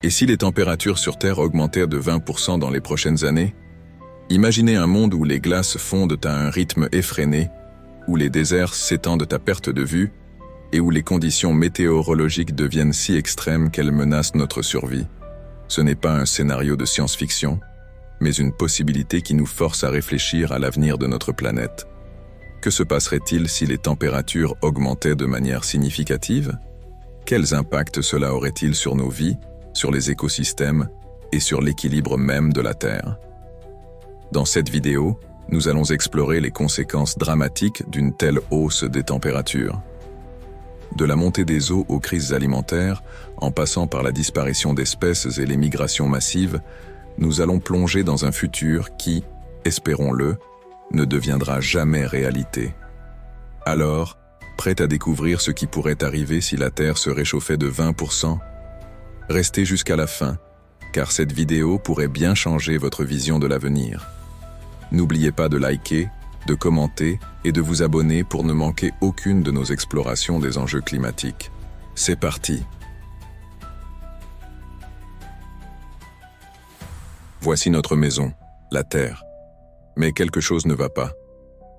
Et si les températures sur Terre augmentaient de 20% dans les prochaines années? Imaginez un monde où les glaces fondent à un rythme effréné, où les déserts s'étendent à perte de vue, et où les conditions météorologiques deviennent si extrêmes qu'elles menacent notre survie. Ce n'est pas un scénario de science-fiction, mais une possibilité qui nous force à réfléchir à l'avenir de notre planète. Que se passerait-il si les températures augmentaient de manière significative? Quels impacts cela aurait-il sur nos vies, sur les écosystèmes et sur l'équilibre même de la Terre? Dans cette vidéo, nous allons explorer les conséquences dramatiques d'une telle hausse des températures. De la montée des eaux aux crises alimentaires, en passant par la disparition d'espèces et les migrations massives, nous allons plonger dans un futur qui, espérons-le, ne deviendra jamais réalité. Alors, prêt à découvrir ce qui pourrait arriver si la Terre se réchauffait de 20%? Restez jusqu'à la fin, car cette vidéo pourrait bien changer votre vision de l'avenir. N'oubliez pas de liker, de commenter et de vous abonner pour ne manquer aucune de nos explorations des enjeux climatiques. C'est parti! Voici notre maison, la Terre. Mais quelque chose ne va pas.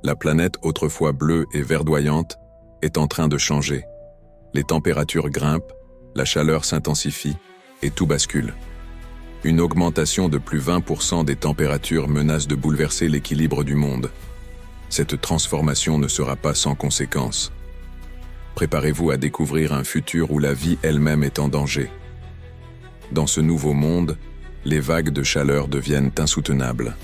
La planète, autrefois bleue et verdoyante, est en train de changer. Les températures grimpent, la chaleur s'intensifie et tout bascule. Une augmentation de plus 20% des températures menace de bouleverser l'équilibre du monde. Cette transformation ne sera pas sans conséquences. Préparez-vous à découvrir un futur où la vie elle-même est en danger. Dans ce nouveau monde, les vagues de chaleur deviennent insoutenables.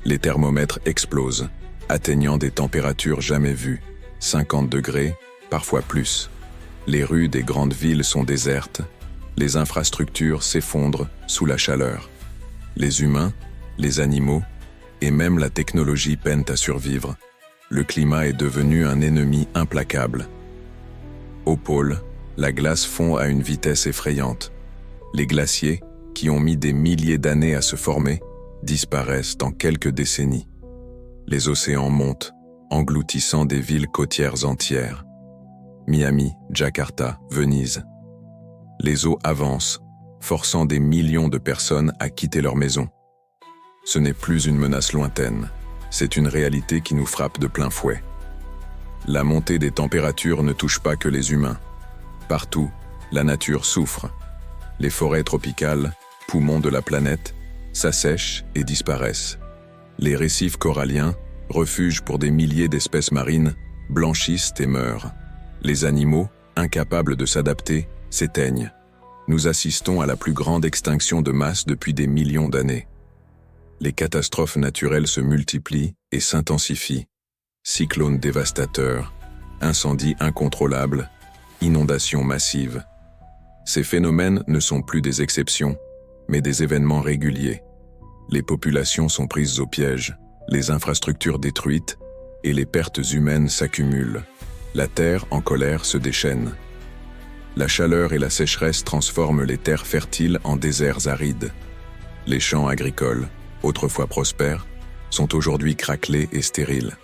Les thermomètres explosent, atteignant des températures jamais vues, 50 degrés, parfois plus. Les rues des grandes villes sont désertes, les infrastructures s'effondrent sous la chaleur. Les humains, les animaux et même la technologie peinent à survivre. Le climat est devenu un ennemi implacable. Au pôle, la glace fond à une vitesse effrayante. Les glaciers, qui ont mis des milliers d'années à se former, disparaissent en quelques décennies. Les océans montent, engloutissant des villes côtières entières. Miami, Jakarta, Venise. Les eaux avancent, forçant des millions de personnes à quitter leur maison. Ce n'est plus une menace lointaine, c'est une réalité qui nous frappe de plein fouet. La montée des températures ne touche pas que les humains. Partout, la nature souffre. Les forêts tropicales, poumons de la planète, s'assèchent et disparaissent. Les récifs coralliens, refuges pour des milliers d'espèces marines, blanchissent et meurent. Les animaux, incapables de s'adapter, s'éteignent. Nous assistons à la plus grande extinction de masse depuis des millions d'années. Les catastrophes naturelles se multiplient et s'intensifient. Cyclones dévastateurs, incendies incontrôlables, inondations massives. Ces phénomènes ne sont plus des exceptions, mais des événements réguliers. Les populations sont prises au piège, les infrastructures détruites et les pertes humaines s'accumulent. La terre en colère se déchaîne. La chaleur et la sécheresse transforment les terres fertiles en déserts arides. Les champs agricoles, autrefois prospères, sont aujourd'hui craquelés et stériles.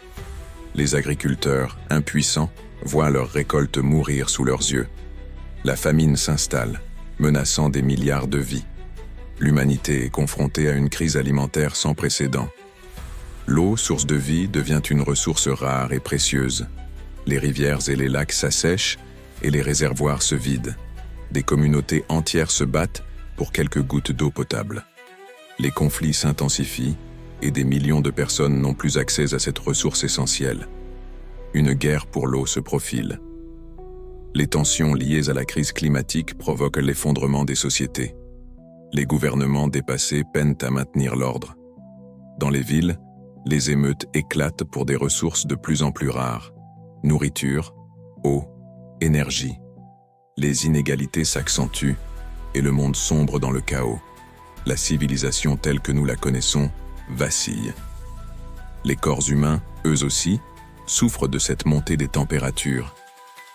Les agriculteurs, impuissants, voient leurs récoltes mourir sous leurs yeux. La famine s'installe, menaçant des milliards de vies. L'humanité est confrontée à une crise alimentaire sans précédent. L'eau, source de vie, devient une ressource rare et précieuse. Les rivières et les lacs s'assèchent et les réservoirs se vident. Des communautés entières se battent pour quelques gouttes d'eau potable. Les conflits s'intensifient et des millions de personnes n'ont plus accès à cette ressource essentielle. Une guerre pour l'eau se profile. Les tensions liées à la crise climatique provoquent l'effondrement des sociétés. Les gouvernements dépassés peinent à maintenir l'ordre. Dans les villes, les émeutes éclatent pour des ressources de plus en plus rares. Nourriture, eau, énergie. Les inégalités s'accentuent et le monde sombre dans le chaos. La civilisation telle que nous la connaissons vacille. Les corps humains, eux aussi, souffrent de cette montée des températures.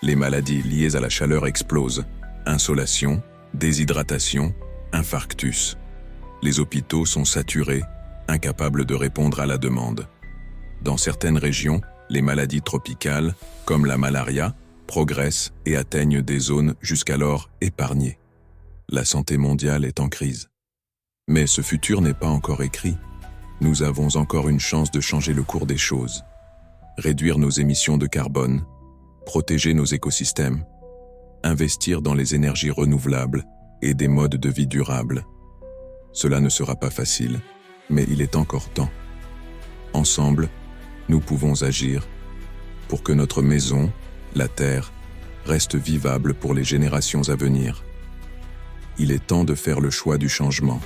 Les maladies liées à la chaleur explosent. Insolation, déshydratation, infarctus. Les hôpitaux sont saturés, incapables de répondre à la demande. Dans certaines régions, les maladies tropicales, comme la malaria, progressent et atteignent des zones jusqu'alors épargnées. La santé mondiale est en crise. Mais ce futur n'est pas encore écrit. Nous avons encore une chance de changer le cours des choses. Réduire nos émissions de carbone, protéger nos écosystèmes, investir dans les énergies renouvelables et des modes de vie durables. Cela ne sera pas facile, mais il est encore temps. Ensemble, nous pouvons agir pour que notre maison, la Terre, reste vivable pour les générations à venir. Il est temps de faire le choix du changement.